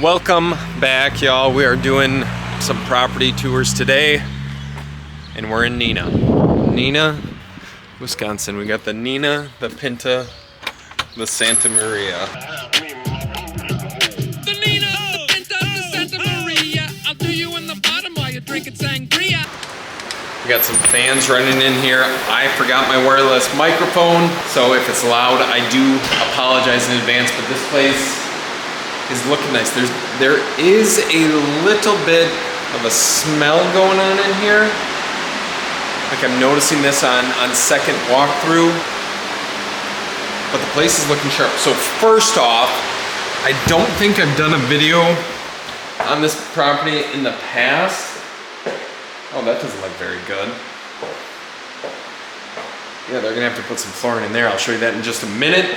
Welcome back, y'all. We are doing some property tours today, and we're in Neenah, Wisconsin. We got the Neenah, the Pinta, the Santa Maria. The Neenah, Pinta, the Santa Maria. I'll do you in the bottom while you're drinking sangria. We got some fans running in here. I forgot my wireless microphone, so if it's loud, I do apologize in advance, but this place is looking nice. There is a little bit of a smell going on in here. Like I'm noticing this on second walkthrough, but the place is looking sharp. So first off, I don't think I've done a video on this property in the past. Oh, that doesn't look very good. Yeah, they're gonna have to put some flooring in there. I'll show you that in just a minute.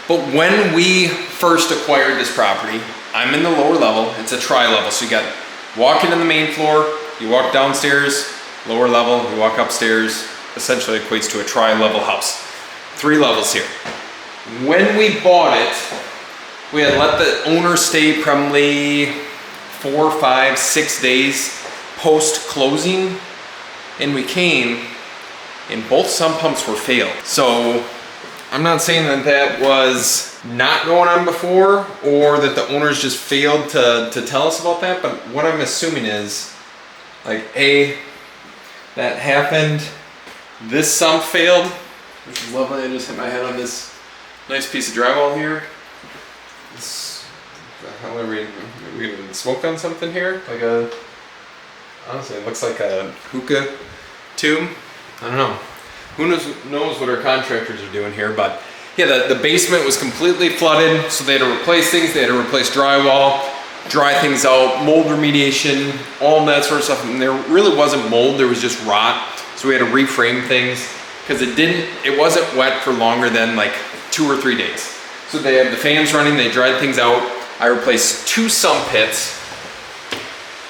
But when we first acquired this property, I'm in the lower level. It's a tri-level, so you got walking in the main floor, you walk downstairs, lower level, you walk upstairs. Essentially equates to a tri-level house. 3 levels here. When we bought it, we had let the owner stay probably 4, 5, 6 days post-closing, and we came, and both sump pumps were failed. So I'm not saying that that was not going on before or that the owners just failed to tell us about that, but what I'm assuming is, like, A, that happened, this sump failed, which is lovely. I just hit my head on this nice piece of drywall here. How are we gonna smoke on something here? Like honestly, it looks like a hookah tube. I don't know. Who knows what our contractors are doing here, but yeah, the basement was completely flooded, so they had to replace things, they had to replace drywall, dry things out, mold remediation, all that sort of stuff, and there really wasn't mold, there was just rot, so we had to reframe things, because it wasn't wet for longer than like 2 or 3 days. So they had the fans running, they dried things out, I replaced 2 sump pits,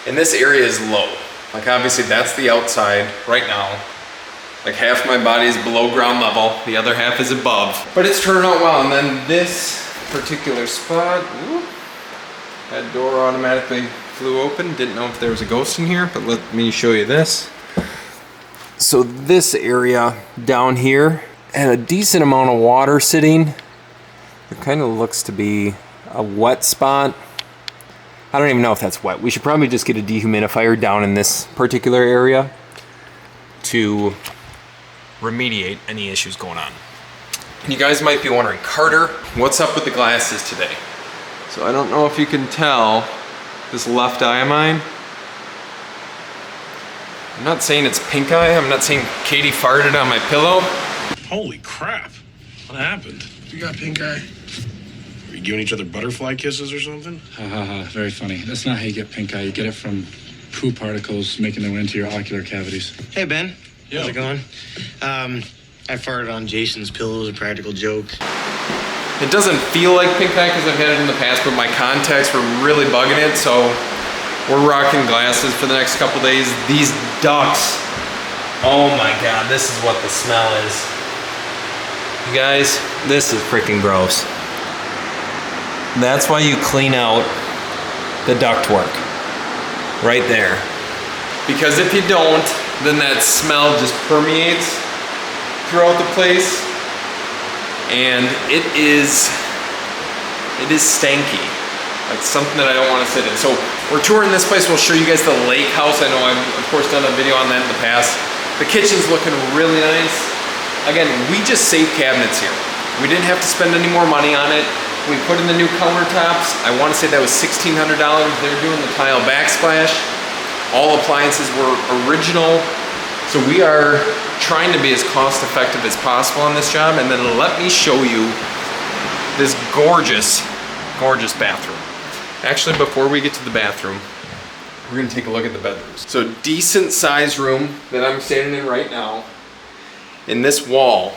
and this area is low. Like obviously that's the outside right now. Like half my body is below ground level, the other half is above. But it's turning out well, and then this particular spot, that door automatically flew open. Didn't know if there was a ghost in here, but let me show you this. So this area down here had a decent amount of water sitting. It kind of looks to be a wet spot. I don't even know if that's wet. We should probably just get a dehumidifier down in this particular area to remediate any issues going on. And you guys might be wondering, Carter, what's up with the glasses today? So I don't know if you can tell this left eye of mine. I'm not saying it's pink eye. I'm not saying Katie farted on my pillow. Holy crap. What happened? You got pink eye. Are you giving each other butterfly kisses or something? Ha ha ha, very funny. That's not how you get pink eye. You get it from poo particles making their way into your ocular cavities. Hey, Ben. Yo. How's it going? I farted on Jason's pillow as a practical joke. It doesn't feel like pink eye because I've had it in the past, but my contacts were really bugging it, so we're rocking glasses for the next couple days. These ducks, oh my God, this is what the smell is. You guys, this is freaking gross. That's why you clean out the ductwork right there. Because if you don't, then that smell just permeates throughout the place, and it is stanky, like something that I don't want to sit in. So we're touring this place. We'll show you guys the lake house. I know I've of course done a video on that in the past. The kitchen's looking really nice. Again, we just saved cabinets here. We didn't have to spend any more money on it. We put in the new countertops. I want to say that was $1,600. They're doing the tile backsplash. All appliances were original. So we are trying to be as cost effective as possible on this job. And then let me show you this gorgeous, gorgeous bathroom. Actually, before we get to the bathroom, we're gonna take a look at the bedrooms. So decent size room that I'm standing in right now. In this wall,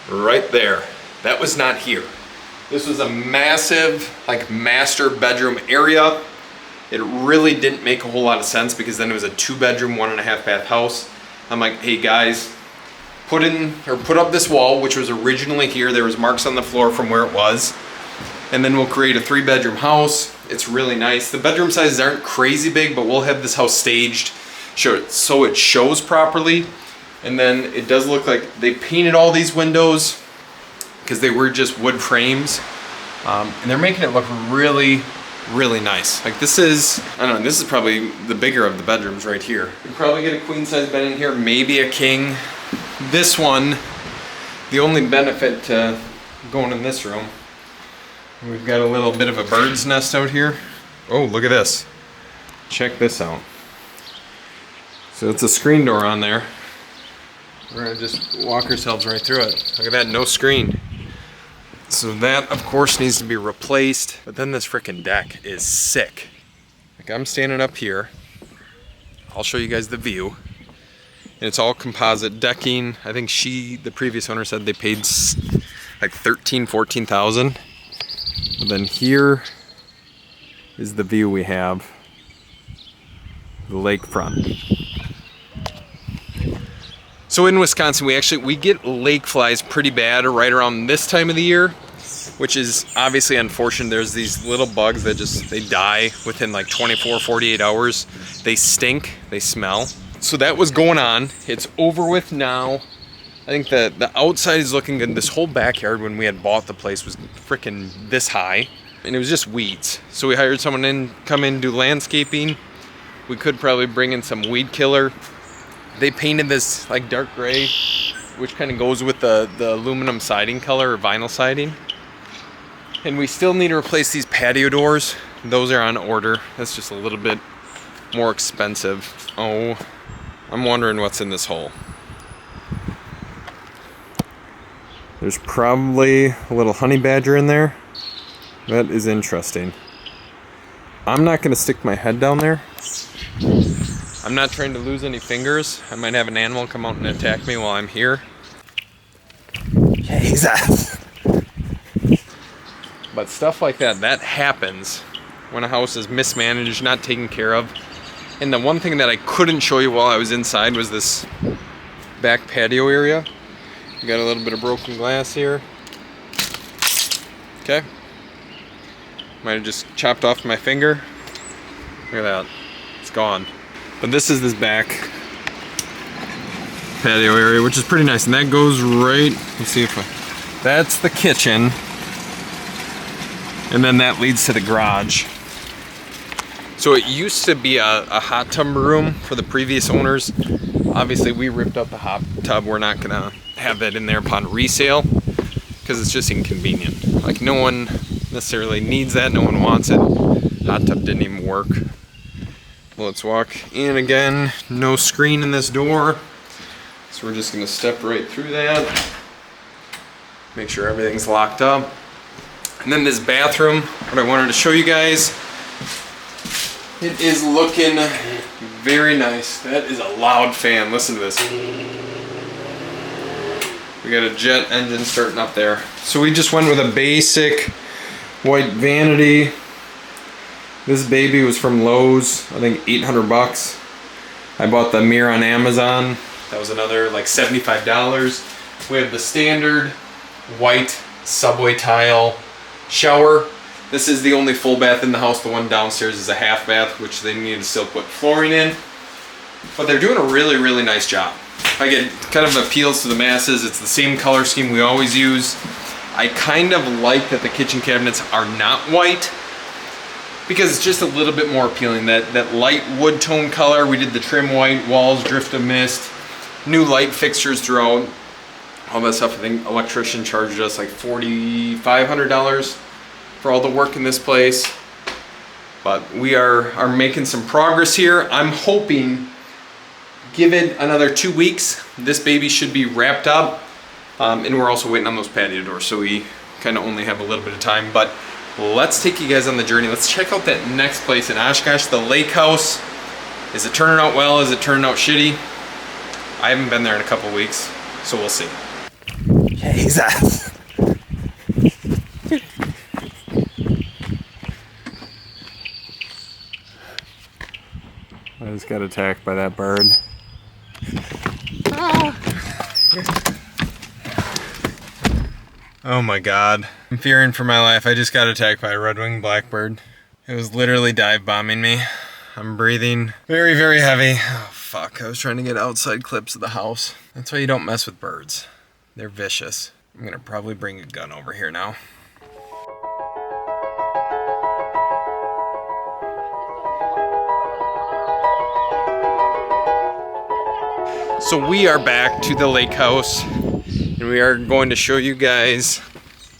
right there, that was not here. This was a massive, like, master bedroom area. It really didn't make a whole lot of sense because then it was a 2-bedroom, 1.5 bath house. I'm like, hey guys, put up this wall, which was originally here. There was marks on the floor from where it was. and then we'll create a 3-bedroom house. It's really nice. The bedroom sizes aren't crazy big, but we'll have this house staged so it shows properly. And then it does look like they painted all these windows because they were just wood frames. And they're making it look really, really nice. Like this is, I don't know, this is probably the bigger of the bedrooms right here. You probably get a queen size bed in here, maybe a king. This one, the only benefit to going in this room, we've got a little bit of a bird's nest out here. Oh, look at this. Check this out. So it's a screen door on there. We're gonna just walk ourselves right through it. Look at that, no screen. So that, of course, needs to be replaced. But then this frickin' deck is sick. Like I'm standing up here. I'll show you guys the view. And it's all composite decking. I think the previous owner said they paid like $13,000, $14,000. But then here is the view we have. The lakefront. So in Wisconsin, we get lake flies pretty bad right around this time of the year, which is obviously unfortunate. There's these little bugs that they die within like 24, 48 hours. They stink, they smell. So that was going on. It's over with now. I think the outside is looking good. This whole backyard when we had bought the place was freaking this high, and it was just weeds. So we hired someone come in, do landscaping. We could probably bring in some weed killer. They painted this like dark gray, which kind of goes with the aluminum siding color or vinyl siding. And we still need to replace these patio doors. Those are on order. That's just a little bit more expensive. Oh, I'm wondering what's in this hole. There's probably a little honey badger in there. That is interesting. I'm not gonna stick my head down there. I'm not trying to lose any fingers. I might have an animal come out and attack me while I'm here. Jesus. But stuff like that happens when a house is mismanaged, not taken care of. And the one thing that I couldn't show you while I was inside was this back patio area. You got a little bit of broken glass here. Okay. Might have just chopped off my finger. Look at that. It's gone. But this is this back patio area, which is pretty nice. And that goes right, let's see if that's the kitchen. And then that leads to the garage. So it used to be a hot tub room for the previous owners. Obviously we ripped out the hot tub. We're not gonna have that in there upon resale because it's just inconvenient. Like no one necessarily needs that, no one wants it. Hot tub didn't even work. Let's walk in again. No screen in this door. So we're just gonna step right through that. Make sure everything's locked up. And then this bathroom, what I wanted to show you guys, it is looking very nice. That is a loud fan, listen to this. We got a jet engine starting up there. So we just went with a basic white vanity. This baby was from Lowe's, I think 800 bucks. I bought the mirror on Amazon. That was another like $75. We have the standard white subway tile shower. This is the only full bath in the house. The one downstairs is a half bath, which they need to still put flooring in. But they're doing a really, really nice job. Like it kind of appeals to the masses. It's the same color scheme we always use. I kind of like that the kitchen cabinets are not white, because it's just a little bit more appealing. That light wood tone color, we did the trim white, walls, drift of mist, new light fixtures throughout, all that stuff. I think electrician charged us like $4,500 for all the work in this place. But we are making some progress here. I'm hoping, give it another 2 weeks, this baby should be wrapped up. And we're also waiting on those patio doors, so we kind of only have a little bit of time. But let's take you guys on the journey. Let's check out that next place in Oshkosh, the lake house. Is it turning out well? Is it turning out shitty? I haven't been there in a couple weeks, so we'll see. Jesus. I just got attacked by that bird. Oh my god. I'm fearing for my life. I just got attacked by a red-winged blackbird. It was literally dive bombing me. I'm breathing very, very heavy. Oh fuck, I was trying to get outside clips of the house. That's why you don't mess with birds. They're vicious. I'm gonna probably bring a gun over here now. So we are back to the lake house, and we are going to show you guys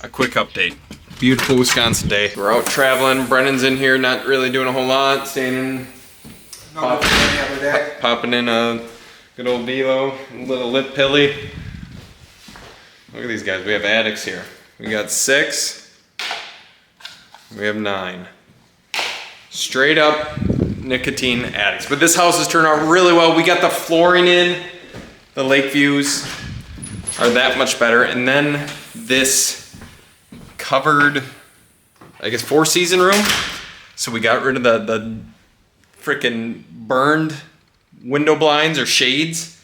a quick update. Beautiful Wisconsin day. We're out traveling. Brennan's in here, not really doing a whole lot, staying in, popping in a good old Velo, a little lip pilly. Look at these guys. We have addicts here. We got 6. We have 9. Straight up nicotine addicts. But this house has turned out really well. We got the flooring in. The lake views are that much better. And then this covered, I guess, 4-season room. So we got rid of the freaking burned window blinds or shades.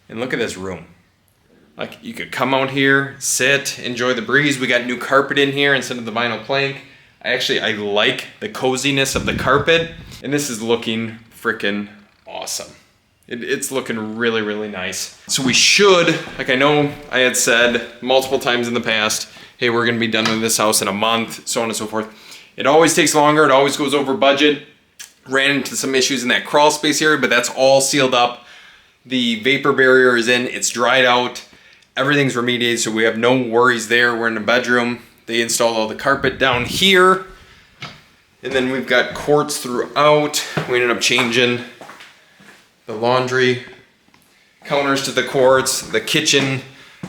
And look at this room. Like, you could come out here, sit, enjoy the breeze. We got new carpet in here instead of the vinyl plank. I like the coziness of the carpet. And this is looking freaking awesome. It's looking really, really nice. So we should, like I know I had said multiple times in the past, hey, we're gonna be done with this house in a month, so on and so forth. It always takes longer, it always goes over budget. Ran into some issues in that crawl space area, but that's all sealed up. The vapor barrier is in, it's dried out. Everything's remediated, so we have no worries there. We're in the bedroom. They installed all the carpet down here. And then we've got quartz throughout. We ended up changing the laundry counters to the quartz. The kitchen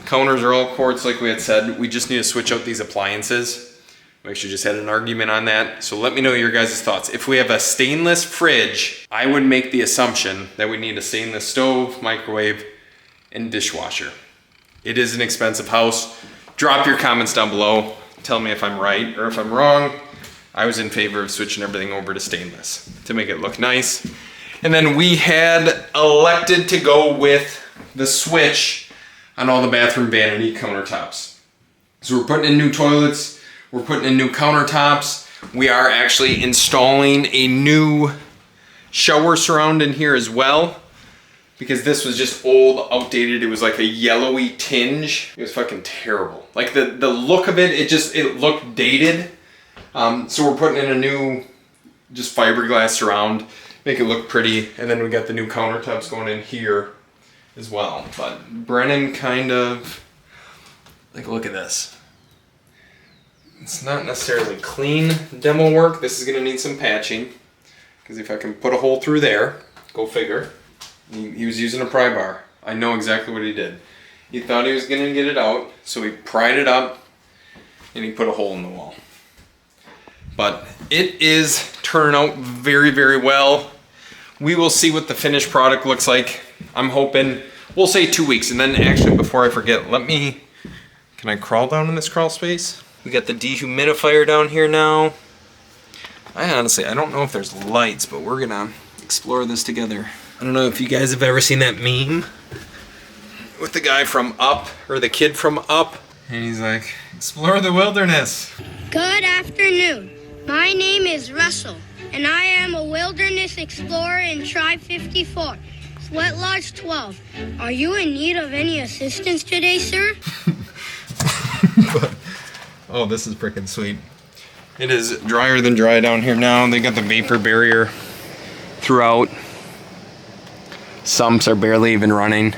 counters are all quartz like we had said. We just need to switch out these appliances. We actually just had an argument on that. So let me know your guys' thoughts. If we have a stainless fridge, I would make the assumption that we need a stainless stove, microwave, and dishwasher. It is an expensive house. Drop your comments down below. Tell me if I'm right or if I'm wrong. I was in favor of switching everything over to stainless to make it look nice. And then we had elected to go with the switch on all the bathroom vanity countertops. So we're putting in new toilets. We're putting in new countertops. We are actually installing a new shower surround in here as well, because this was just old, outdated. It was like a yellowy tinge. It was fucking terrible. Like the look of it, it looked dated. So we're putting in a new, just fiberglass surround, make it look pretty. And then we got the new countertops going in here as well. But Brennan kind of, like, look at this. It's not necessarily clean demo work. This is gonna need some patching, because if I can put a hole through there, go figure. He was using a pry bar. I know exactly what he did. He thought he was gonna get it out, so he pried it up and he put a hole in the wall. But it is turning out very, very well. We will see what the finished product looks like. I'm hoping, we'll say 2 weeks. And then actually, before I forget, can I crawl down in this crawl space? We got the dehumidifier down here now. I don't know if there's lights, but we're gonna explore this together. I don't know if you guys have ever seen that meme with the guy from Up, or the kid from Up, and he's like, explore the wilderness. Good afternoon. My name is Russell, and I am a wilderness explorer in Tribe 54, Sweat Lodge 12. Are you in need of any assistance today, sir? Oh, this is freaking sweet. It is drier than dry down here now. They got the vapor barrier throughout. Sumps are barely even running.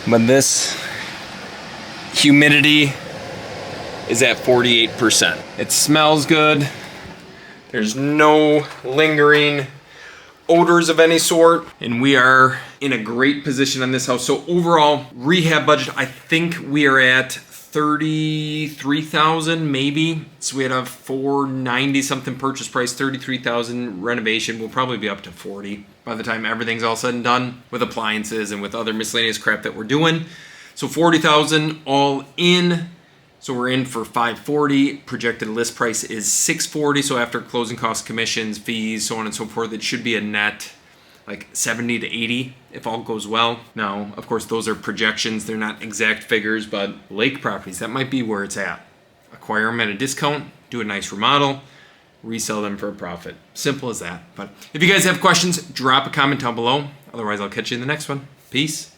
But this humidity is at 48%. It smells good. There's no lingering odors of any sort. And we are in a great position on this house. So overall rehab budget, I think we are at 33,000 maybe. So we had a 490 something purchase price, 33,000 renovation. We'll probably be up to 40 by the time everything's all said and done with appliances and with other miscellaneous crap that we're doing. So 40,000 all in. So we're in for 540. Projected list price is 640. So after closing costs, commissions, fees, so on and so forth, it should be a net like 70 to 80 if all goes well. Now, of course, those are projections. They're not exact figures, but lake properties, that might be where it's at. Acquire them at a discount, do a nice remodel, resell them for a profit. Simple as that. But if you guys have questions, drop a comment down below. Otherwise, I'll catch you in the next one. Peace.